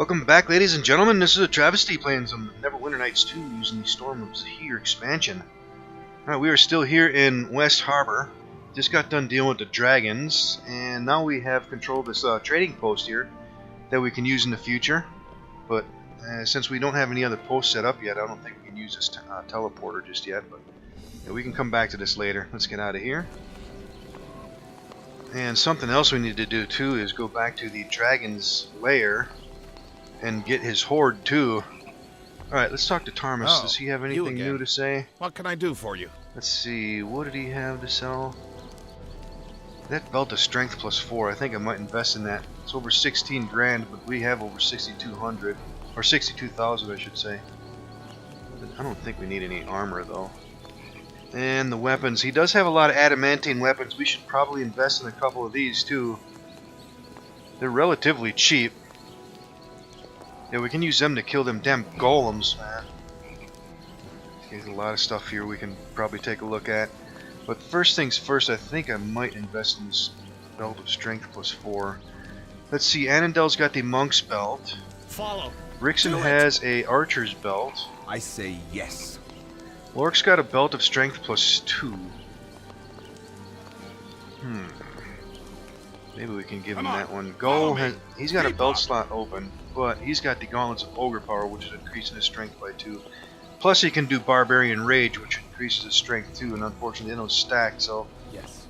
Welcome back, ladies and gentlemen. This is AhTravesty playing some Neverwinter Nights 2 using the Storm of Zehir expansion. Alright, we are still here in West Harbor. Just got done dealing with the dragons, and now we have control of this trading post here that we can use in the future. But since we don't have any other posts set up yet, I don't think we can use this teleporter just yet. But yeah, we can come back to this later. Let's get out of here. And something else we need to do too is go back to the dragon's lair and get his horde too. Alright, let's talk to Tarmus. Oh, does he have anything new to say? What can I do for you? Let's see, what did he have to sell? That belt of strength plus 4, I think I might invest in that. It's over 16 grand, but we have over 6,200. Or 62,000 I should say. I don't think we need any armor though. And the weapons, he does have a lot of adamantine weapons. We should probably invest in a couple of these too. They're relatively cheap. Yeah, we can use them to kill them damn golems, man. There's a lot of stuff here we can probably take a look at. But first things first, I think I might invest in this belt of strength plus 4. Let's see, Annandel's got the monk's belt. Follow. Rixon has a archer's belt. I say yes. Lork's got a belt of strength plus 2. Maybe we can give him that one. Gull has, he's got a belt slot open, but he's got the gauntlets of ogre power, which is increasing his strength by 2. Plus he can do barbarian rage, which increases his strength too, and unfortunately they don't stack, so yes.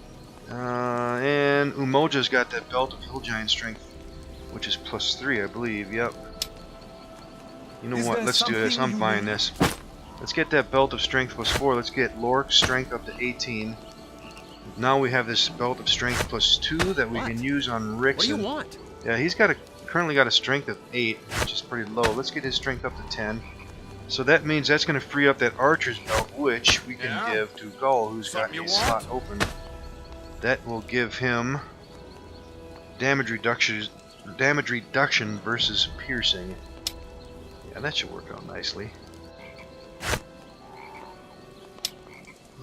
And Umoja's got that belt of hill giant strength, which is plus 3, I believe. Yep. You know what, let's do this. I'm buying this. Let's get that belt of strength plus 4. Let's get Lork's strength up to 18. Now we have this belt of strength plus 2 that we can use on Rixon. What do you want? Yeah, he's currently got a strength of 8, which is pretty low. Let's get his strength up to 10. So that means that's going to free up that archer's belt, which we can give to Gull, who's got a slot open. That will give him damage reduction versus piercing. Yeah, that should work out nicely.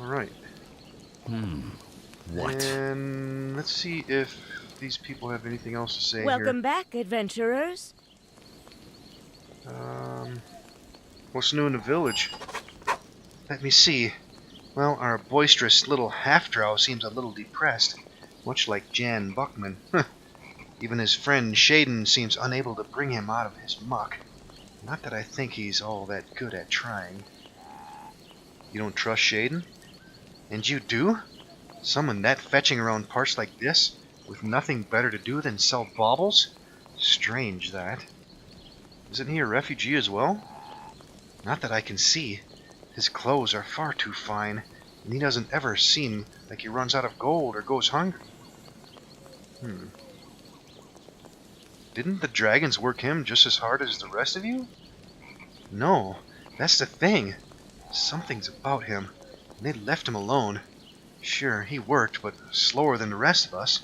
Alright. What? And let's see if these people have anything else to say Welcome here. back, adventurers. What's new in the village? Let me see. Well, our boisterous little half-drow seems a little depressed, much like Jan Buckman. Even his friend Shaden seems unable to bring him out of his muck. Not that I think he's all that good at trying. You don't trust Shaden? And you do? Someone that fetching around parts like this, with nothing better to do than sell baubles? Strange, that. Isn't he a refugee as well? Not that I can see. His clothes are far too fine, and he doesn't ever seem like he runs out of gold or goes hungry. Didn't the dragons work him just as hard as the rest of you? No, that's the thing. Something's about him, and they left him alone. Sure, he worked, but slower than the rest of us.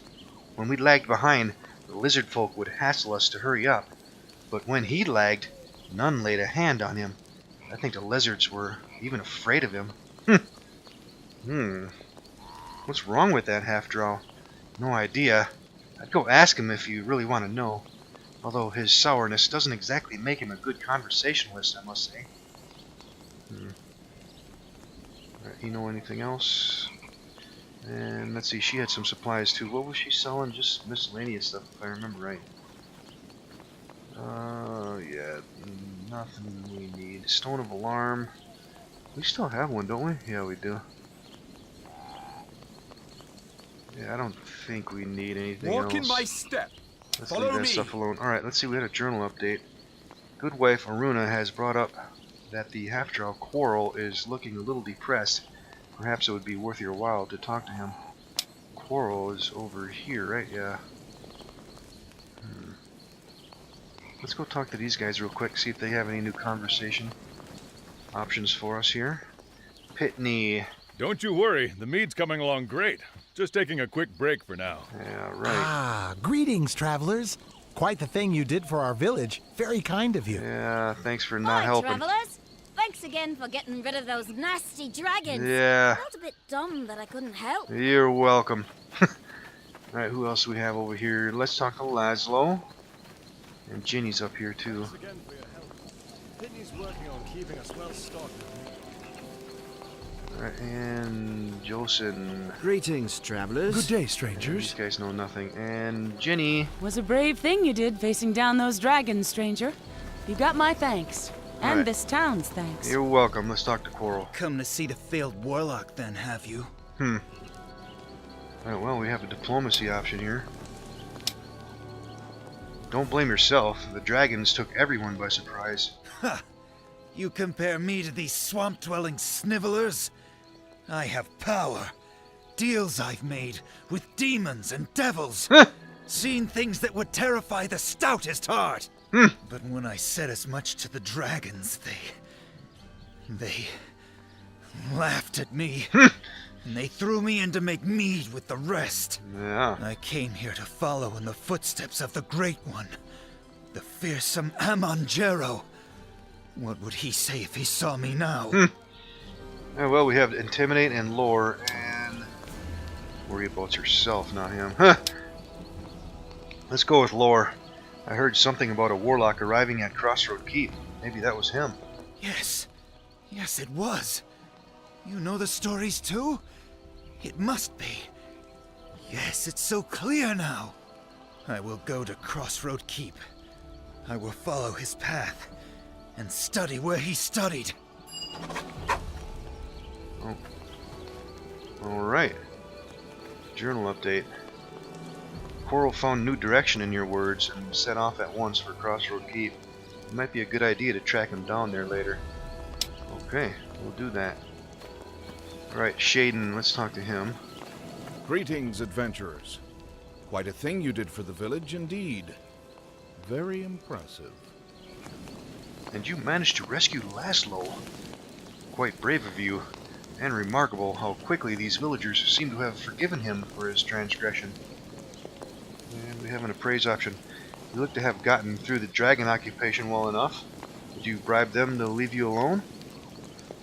When we lagged behind, the lizard folk would hassle us to hurry up. But when he lagged, none laid a hand on him. I think the lizards were even afraid of him. What's wrong with that half-drow? No idea. I'd go ask him if you really want to know. Although his sourness doesn't exactly make him a good conversationalist, I must say. Alright, you know anything else? And let's see, she had some supplies too. What was she selling? Just miscellaneous stuff, if I remember right. Yeah, nothing we need. Stone of Alarm. We still have one, don't we? Yeah, we do. Yeah, I don't think we need anything else. Walk in my step. Let's leave that stuff alone. Alright, let's see, we had a journal update. Good wife Aruna has brought up that the half-drow Quarrel is looking a little depressed. Perhaps it would be worth your while to talk to him. Quarrel is over here, right? Yeah. Let's go talk to these guys real quick, see if they have any new conversation options for us here. Pitney. Don't you worry, the mead's coming along great. Just taking a quick break for now. Yeah, right. Ah, greetings, travelers. Quite the thing you did for our village. Very kind of you. Yeah, thanks for not Hi, helping. travelers. Thanks again for getting rid of those nasty dragons. Yeah. I felt a bit dumb that I couldn't help. You're welcome. Alright, who else do we have over here? Let's talk to Laszlo. And Ginny's up here too. Thanks again for your help. Pitney's working on keeping us well stocked. Alright, and Josen. Greetings, travelers. Good day, These strangers. guys know nothing. And Ginny. Was a brave thing you did facing down those dragons, stranger. You got my thanks. And Alright. this town's thanks. You're welcome. Let's talk to Coral. Come to see the failed warlock, then, have you? Alright, well, we have a diplomacy option here. Don't blame yourself. The dragons took everyone by surprise. Ha! You compare me to these swamp-dwelling snivelers? I have power. Deals I've made with demons and devils. Seen things that would terrify the stoutest heart. But when I said as much to the dragons, they laughed at me. And they threw me in to make mead with the rest. Yeah. I came here to follow in the footsteps of the Great One, the fearsome Amonjero. What would he say if he saw me now? Yeah, well, we have Intimidate and Lore, and worry about yourself, not him. Let's go with Lore. I heard something about a warlock arriving at Crossroad Keep. Maybe that was him. Yes, it was. You know the stories too? It must be. Yes, it's so clear now. I will go to Crossroad Keep. I will follow his path and study where he studied. Oh. Alright. Journal update. Coral found new direction in your words and set off at once for Crossroad Keep. It might be a good idea to track him down there later. Okay, we'll do that. Alright, Shaden, let's talk to him. Greetings, adventurers. Quite a thing you did for the village, indeed. Very impressive. And you managed to rescue Laszlo. Quite brave of you, and remarkable how quickly these villagers seem to have forgiven him for his transgression. And we have an appraise option. You look to have gotten through the dragon occupation well enough. Did you bribe them to leave you alone?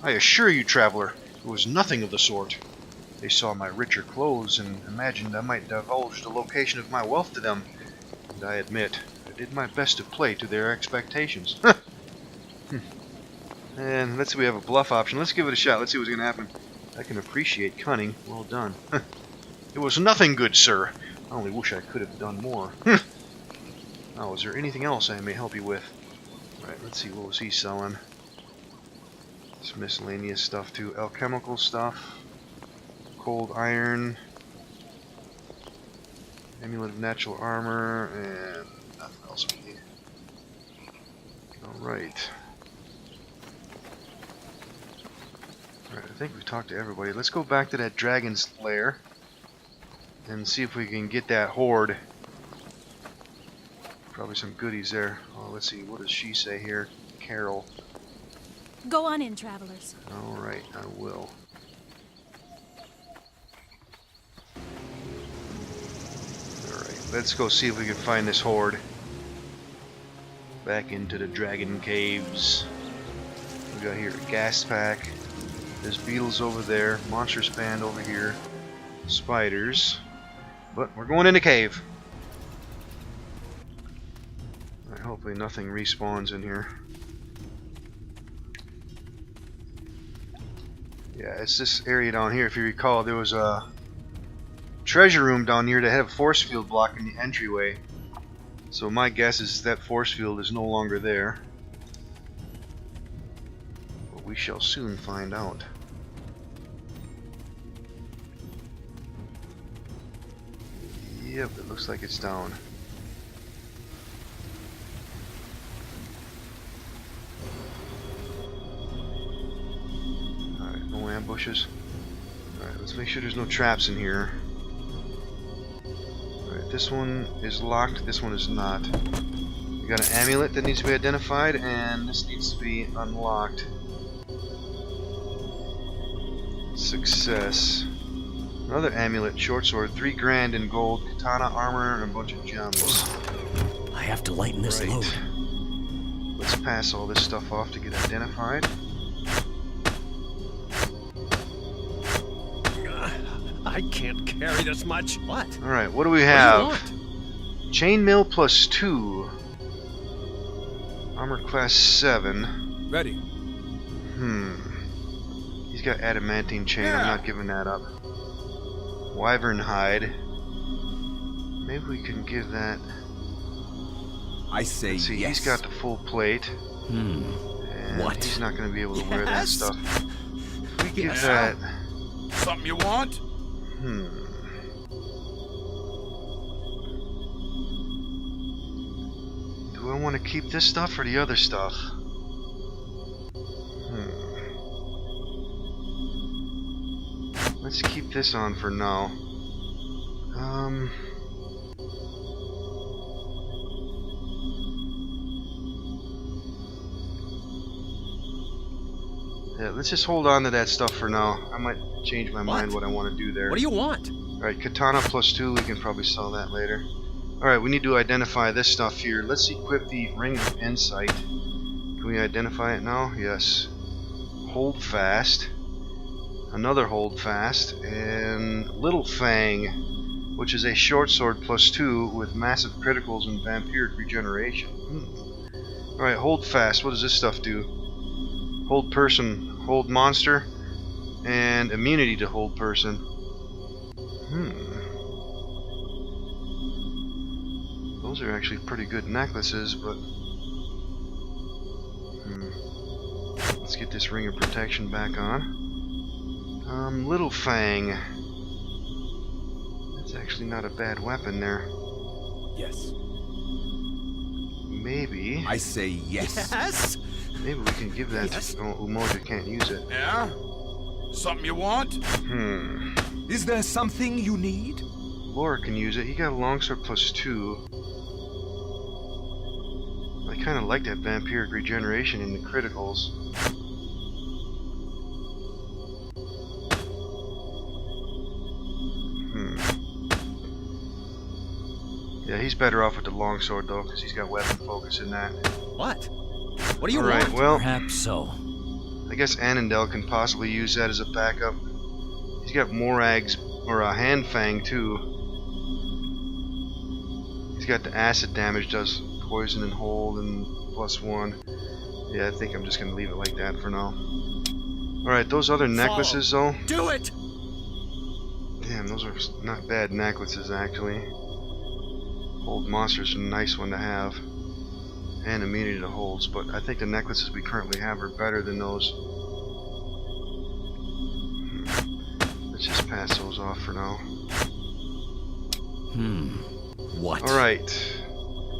I assure you, traveler, it was nothing of the sort. They saw my richer clothes and imagined I might divulge the location of my wealth to them. And I admit, I did my best to play to their expectations. And let's see, we have a bluff option. Let's give it a shot. Let's see what's going to happen. I can appreciate cunning. Well done. It was nothing, good sir. I only wish I could have done more. Now, is there anything else I may help you with? Alright, let's see. What was he selling? Some miscellaneous stuff too. Alchemical stuff. Cold iron. Amulet of natural armor. And nothing else we need. Alright. Alright, I think we've talked to everybody. Let's go back to that dragon's lair and see if we can get that horde. Probably some goodies there. Oh, let's see, what does she say here? Carol. Go on in, travelers. Alright, I will. Alright, let's go see if we can find this horde. Back into the dragon caves. We got here a gas pack. There's beetles over there, monster span over here, spiders, but we're going in the cave. Right, hopefully nothing respawns in here. Yeah, it's this area down here. If you recall, there was a treasure room down here that had a force field blocking the entryway. So my guess is that force field is no longer there. But we shall soon find out. Yep, it looks like it's down. Alright, no ambushes. Alright, let's make sure there's no traps in here. Alright, this one is locked, this one is not. We got an amulet that needs to be identified, and this needs to be unlocked. Success. Another amulet, short sword, 3 grand in gold, katana armor, and a bunch of gems. I have to lighten this load. Let's pass all this stuff off to get identified. I can't carry this much. What? Alright, what do we What do you have? want? Chainmail plus 2. Armor class 7. Ready. He's got adamantine chain. I'm not giving that up. Wyvern hide. Maybe we can give that. I say See, yes. he's got the full plate. And What? he's not going to be able to wear that stuff. If we give Yes. that. Something you want? Do I want to keep this stuff or the other stuff? Let's keep this on for now. Yeah, let's just hold on to that stuff for now. I might change my mind what I want to do there. What do you want? Alright, katana +2, we can probably sell that later. Alright, we need to identify this stuff here. Let's equip the Ring of Insight. Can we identify it now? Yes. Hold fast. Another hold fast. And Little Fang, which is a short sword +2 with massive criticals and vampiric regeneration. Alright, hold fast. What does this stuff do? Hold person, hold monster, and immunity to hold person. Those are actually pretty good necklaces, but let's get this ring of protection back on. Little Fang. That's actually not a bad weapon there. Yes. Maybe. I say yes. Yes? Maybe we can give that to Umoja can't use it. Yeah? Something you want? Is there something you need? Laura can use it. He got a longsword +2. I kind of like that vampiric regeneration in the criticals. Yeah, he's better off with the longsword though, because he's got weapon focus in that. What? What do you Alright, want? well, Perhaps so. I guess Annandale can possibly use that as a backup. He's got Morag's, or a Hand Fang too. He's got the acid damage, does poison and hold and +1. Yeah, I think I'm just going to leave it like that for now. Alright, those other necklaces though. Do it! Damn, those are not bad necklaces actually. Hold monster's a nice one to have. And immunity to holds, but I think the necklaces we currently have are better than those. Let's just pass those off for now. What? Alright.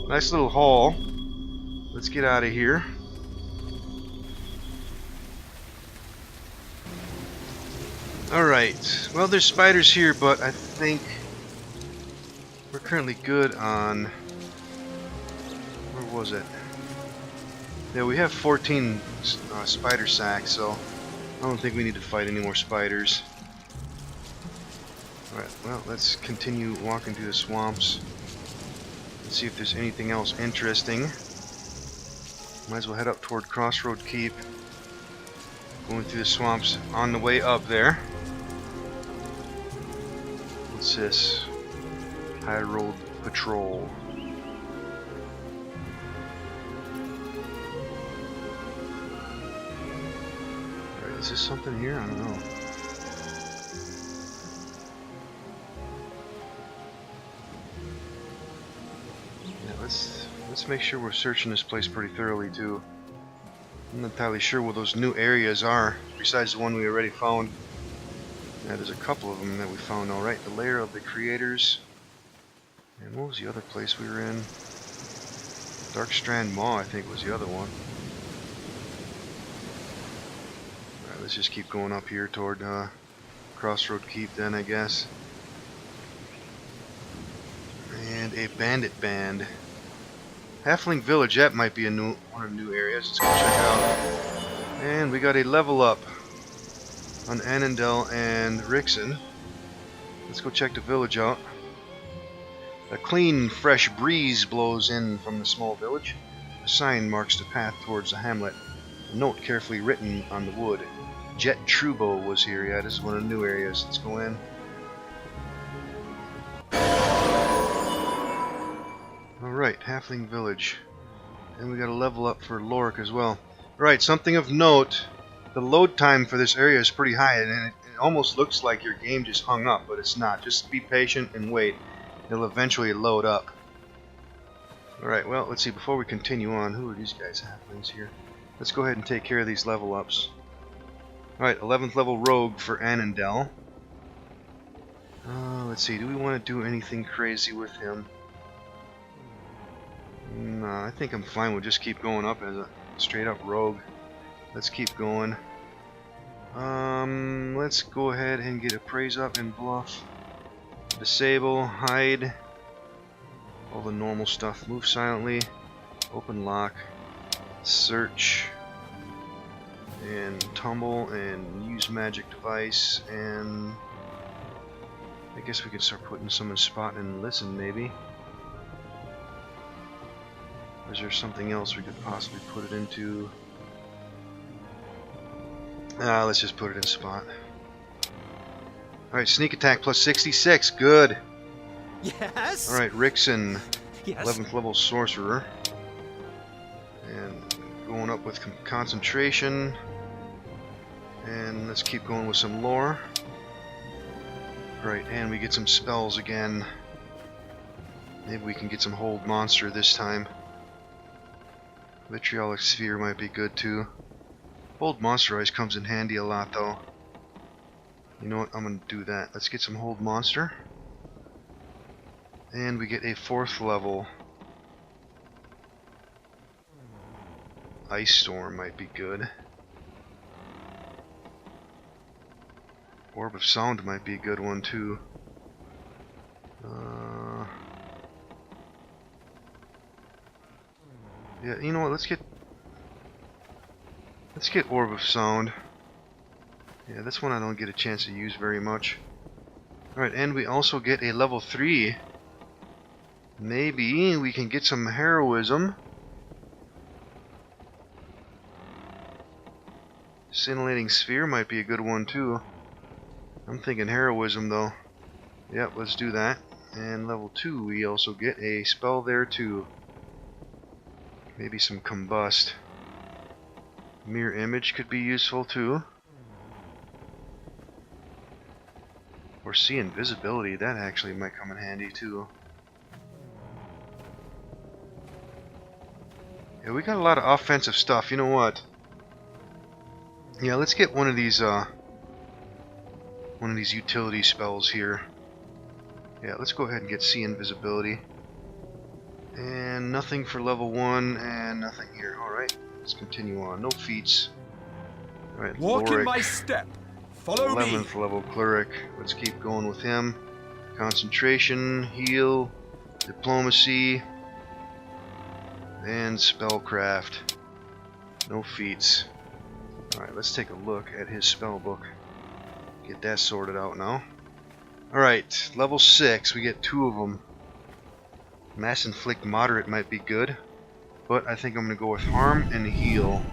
Nice little haul. Let's get out of here. Alright. Well, there's spiders here, but I think we're currently good on... Where was it? Yeah, we have 14 spider sacks, so I don't think we need to fight any more spiders. Alright, well, let's continue walking through the swamps. Let's see if there's anything else interesting. Might as well head up toward Crossroad Keep. Going through the swamps on the way up there. What's this? High Road Patrol. Alright, is this something here? I don't know. Yeah, let's make sure we're searching this place pretty thoroughly too. I'm not entirely sure what those new areas are, besides the one we already found. Yeah, there's a couple of them that we found alright. The Lair of the Creators. And what was the other place we were in? Darkstrand Maw, I think, was the other one. Alright, let's just keep going up here toward Crossroad Keep then, I guess. And a bandit band. Halfling Village, that might be one of the new areas. Let's go check out. And we got a level up on Annandale and Rixon. Let's go check the village out. A clean, fresh breeze blows in from the small village. A sign marks the path towards the hamlet. A note carefully written on the wood. Jet Trubo was here. Yeah, this is one of the new areas. Let's go in. Alright, Halfling Village. And we got a level up for Lorik as well. Right, something of note, the load time for this area is pretty high, and it almost looks like your game just hung up, but it's not. Just be patient and wait. It'll eventually load up. Alright, well, let's see, before we continue on, who are these guys halflings here? Let's go ahead and take care of these level ups. Alright, 11th level Rogue for Annandale. Let's see, do we want to do anything crazy with him? No, I think I'm fine. We'll just keep going up as a straight up rogue. Let's keep going. Let's go ahead and get Appraise up and Bluff. Disable, hide. All the normal stuff. Move silently. Open lock. Search. And tumble and use magic device. And I guess we could start putting some in spot and listen maybe. Or is there something else we could possibly put it into? Let's just put it in spot. Alright, sneak attack plus 66. Good. Yes. Alright, Rixon. Yes. 11th level sorcerer. And going up with concentration. And let's keep going with some lore. Right, and we get some spells again. Maybe we can get some hold monster this time. Vitriolic Sphere might be good too. Hold monster always comes in handy a lot though. You know what, I'm gonna do that. Let's get some hold monster. And we get a 4th level. Ice Storm might be good. Orb of Sound might be a good one too. Yeah, you know what? Let's get Orb of Sound. Yeah, this one I don't get a chance to use very much. Alright, and we also get a level 3. Maybe we can get some heroism. Scintillating Sphere might be a good one too. I'm thinking heroism though. Yep, let's do that. And level 2 we also get a spell there too. Maybe some combust. Mirror image could be useful too. Or see invisibility, that actually might come in handy too. Yeah, we got a lot of offensive stuff. You know what? Yeah, let's get one of these utility spells here. Yeah, let's go ahead and get see invisibility. And nothing for level 1 and nothing here. Alright, let's continue on. No feats. Alright, Walk in Lorik, my step. Follow me. 11th level cleric. Let's keep going with him. Concentration, heal, diplomacy, and spellcraft. No feats. Alright, let's take a look at his spell book. Get that sorted out now. Alright, level 6, we get 2 of them. Mass Inflict Moderate might be good, but I think I'm going to go with Harm and Heal.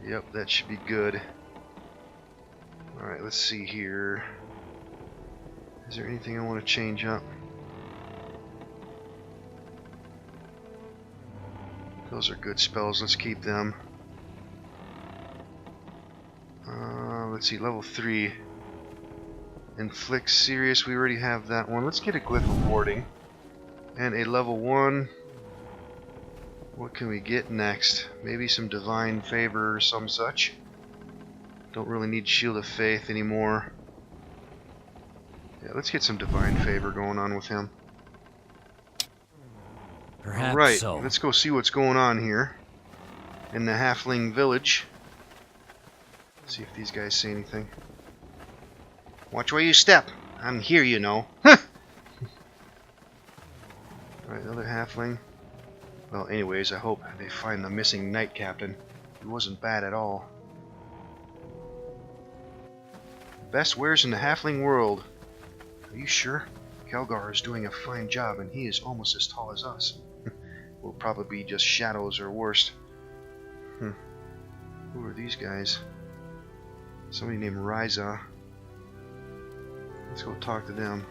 Yep, that should be good. Alright, let's see here. Is there anything I want to change up? Those are good spells, let's keep them. Let's see, level 3. Inflict Serious, we already have that one. Let's get a Glyph of Warding. And a level 1. What can we get next? Maybe some Divine Favor or some such. Don't really need Shield of Faith anymore. Yeah, let's get some Divine Favor going on with him. Perhaps Alright, so. let's go see what's going on here. In the Halfling Village. See if these guys say anything. Watch where you step. I'm here, you know. Alright, another halfling. Well, anyways, I hope they find the missing knight captain. He wasn't bad at all. Best wares in the halfling world. Are you sure? Kelgar is doing a fine job and he is almost as tall as us. We'll probably be just shadows or worse. Who are these guys? Somebody named Raisa. Let's go talk to them.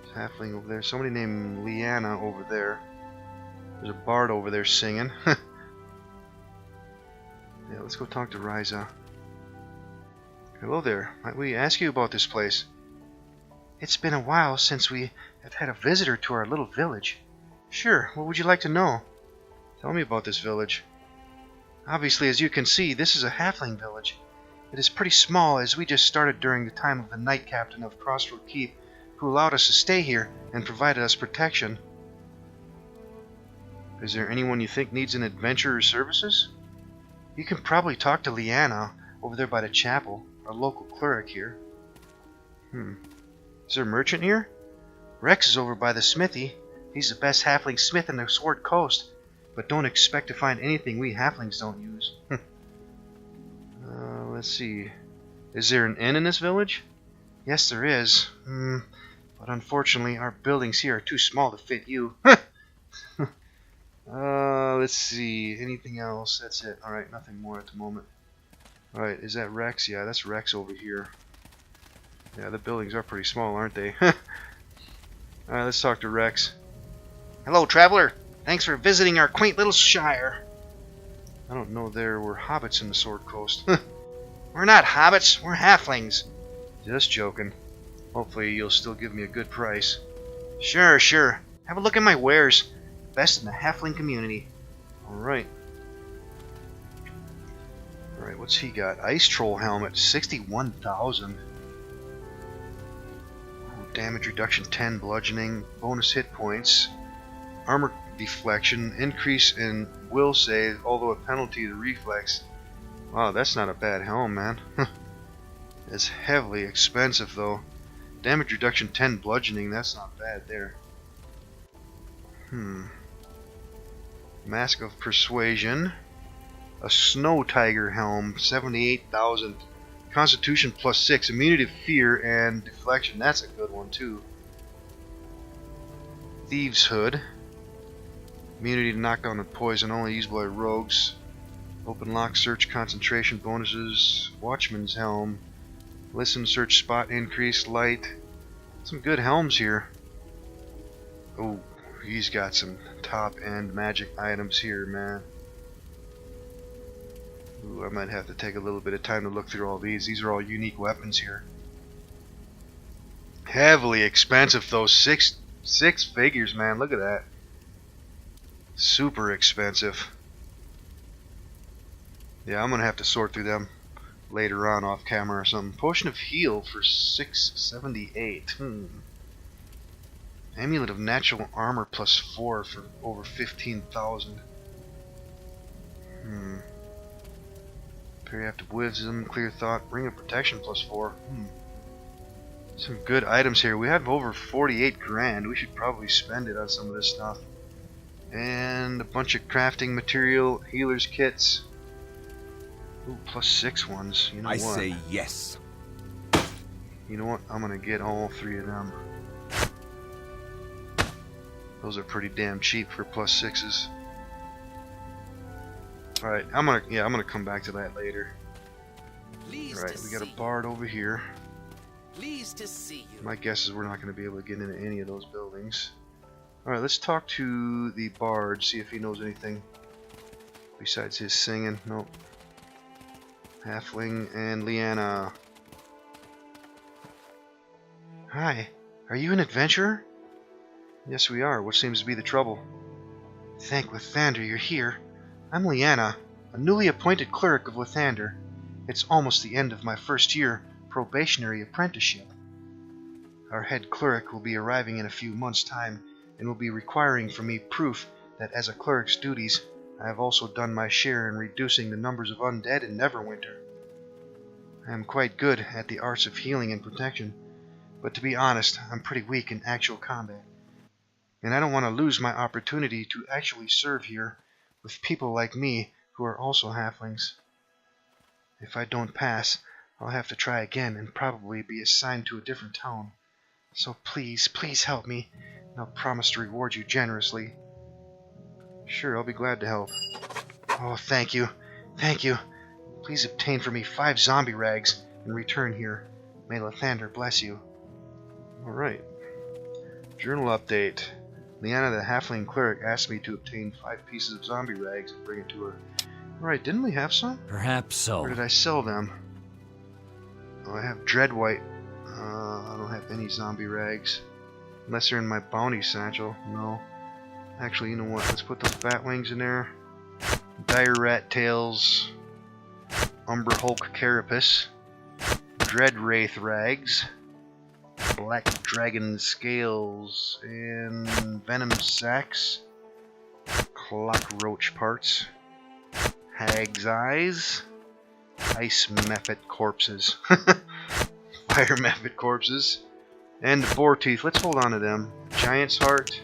There's halfling over there. Somebody named Liana over there. There's a bard over there singing. Yeah, let's go talk to Raisa. Hello there. Might we ask you about this place? It's been a while since we have had a visitor to our little village. Sure, what would you like to know? Tell me about this village. Obviously, as you can see, this is a halfling village. It is pretty small, as we just started during the time of the Knight Captain of Crossroad Keep, who allowed us to stay here and provided us protection. Is there anyone you think needs an adventurer's services? You can probably talk to Liana over there by the chapel, our local cleric here. Is there a merchant here? Rex is over by the smithy. He's the best halfling smith in the Sword Coast, but don't expect to find anything we halflings don't use. Let's see. Is there an inn in this village? Yes, there is. But unfortunately, our buildings here are too small to fit you. Let's see. Anything else? That's it. Alright, nothing more at the moment. Alright, is that Rex? Yeah, that's Rex over here. Yeah, the buildings are pretty small, aren't they? Alright, let's talk to Rex. Hello, traveler. Thanks for visiting our quaint little shire. I don't know there were hobbits in the Sword Coast. We're not hobbits, we're halflings. Just joking. Hopefully you'll still give me a good price. Sure, sure. Have a look at my wares. Best in the halfling community. Alright. Alright, what's he got? Ice Troll helmet, 61,000. Damage reduction 10, bludgeoning, bonus hit points, armor deflection, increase in will save, although a penalty to reflex. Wow, that's not a bad helm, man. It's heavily expensive though. Damage reduction 10, bludgeoning, that's not bad there. Mask of Persuasion, a Snow Tiger helm, 78,000. Constitution plus 6, immunity to fear and deflection. That's a good one too. Thieves Hood, immunity to knockdown and poison, only used by rogues. Open lock, search, concentration bonuses. Watchman's helm, listen, search, spot, increase, light. Some good helms here. Oh, he's got some top end magic items here, man. Ooh, I might have to take a little bit of time to look through all these. These are all unique weapons here. Heavily expensive though. Six figures, man. Look at that. Super expensive. Yeah, I'm gonna have to sort through them later on off camera or something. Potion of Heal for 678. Amulet of Natural Armor plus 4 for over 15,000. Periaptive Wisdom, Clear Thought, Ring of Protection plus 4. Some good items here. We have over 48 grand. We should probably spend it on some of this stuff. And a bunch of crafting material, healer's kits. Ooh, plus 6 ones. You know what? I say yes. You know what? I'm gonna get all 3 of them. Those are pretty damn cheap for plus 6s. Alright, I'm gonna come back to that later. Alright, we got a bard over here. Pleased to see you. My guess is we're not gonna be able to get into any of those buildings. Alright, let's talk to the bard, see if he knows anything besides his singing. Nope. Halfling and Liana. Hi, are you an adventurer? Yes, we are. What seems to be the trouble? Thank Lathander you're here. I'm Liana, a newly appointed cleric of Lathander. It's almost the end of my first year probationary apprenticeship. Our head cleric will be arriving in a few months' time and will be requiring from me proof that as a cleric's duties, I have also done my share in reducing the numbers of undead in Neverwinter. I am quite good at the arts of healing and protection, but to be honest, I'm pretty weak in actual combat. And I don't want to lose my opportunity to actually serve here with people like me who are also halflings. If I don't pass, I'll have to try again and probably be assigned to a different town. So please, please help me, and I'll promise to reward you generously. Sure, I'll be glad to help. Oh, thank you. Thank you. Please obtain for me 5 zombie rags and return here. May Lathander bless you. Alright. Journal update. Liana, the Halfling Cleric, asked me to obtain 5 pieces of zombie rags and bring it to her. Alright, didn't we have some? Perhaps so. Or did I sell them? Oh, I have Dread White. I don't have any zombie rags. Unless they're in my bounty satchel. No. Actually, you know what? Let's put those bat wings in there. Dire Rat Tails. Umber Hulk Carapace. Dread Wraith Rags. Black Dragon Scales. And Venom Sacks. Clock Roach Parts. Hag's Eyes. Ice Mephit Corpses. Fire Mephit Corpses. And the Boar Teeth. Let's hold on to them. Giant's Heart.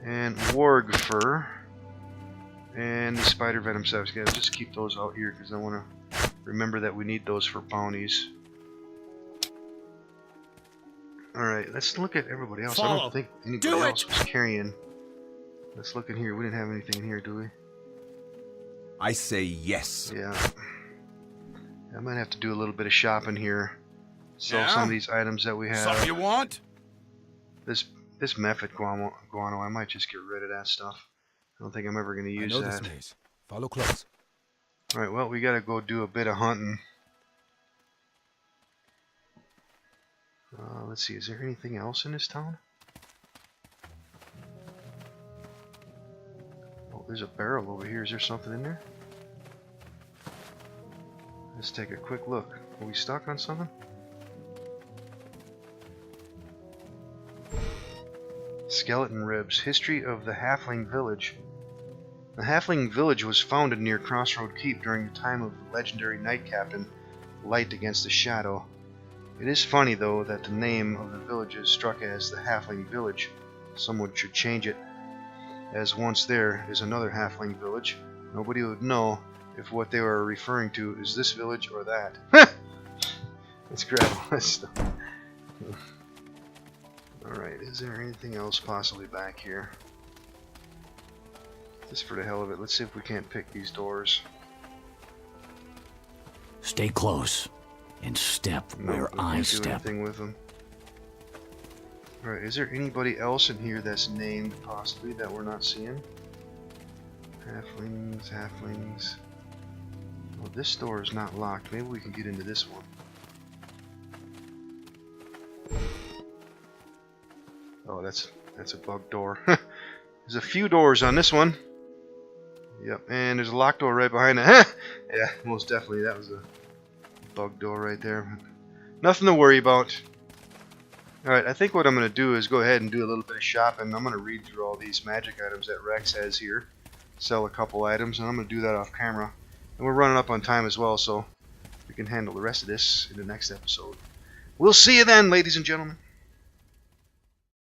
And Warg Fur. And the Spider Venom Saps. Yeah, just keep those out here because I want to remember that we need those for bounties. Alright, let's look at everybody else. I don't think anybody else was carrying. Let's look in here. We didn't have anything in here, do we? I say yes. Yeah. I might have to do a little bit of shopping here. Sell some of these items that we have. Something you want? This Mephit guano, I might just get rid of that stuff. I don't think I'm ever going to use I know that. this maze. Follow close. Alright, well, we got to go do a bit of hunting. Let's see, is there anything else in this town? Oh, there's a barrel over here. Is there something in there? Let's take a quick look. Are we stuck on something? Skeleton Ribs. History of the Halfling Village. The Halfling Village was founded near Crossroad Keep during the time of the legendary Knight Captain, Light Against the Shadow. It is funny, though, that the name of the village is struck as the Halfling Village. Someone should change it, as once there is another Halfling Village. Nobody would know if what they were referring to is this village or that. Let's grab all this stuff. Alright, is there anything else possibly back here? Just for the hell of it, let's see if we can't pick these doors. Stay close and step where I step. Anything with them. Alright, is there anybody else in here that's named possibly that we're not seeing? Halflings. Well, this door is not locked. Maybe we can get into this one. Oh, that's a bug door. There's a few doors on this one. Yep, and there's a locked door right behind it. Yeah, most definitely that was a bug door right there. Nothing to worry about. Alright, I think what I'm going to do is go ahead and do a little bit of shopping. I'm going to read through all these magic items that Rex has here. Sell a couple items, and I'm going to do that off camera. And we're running up on time as well, so we can handle the rest of this in the next episode. We'll see you then, ladies and gentlemen.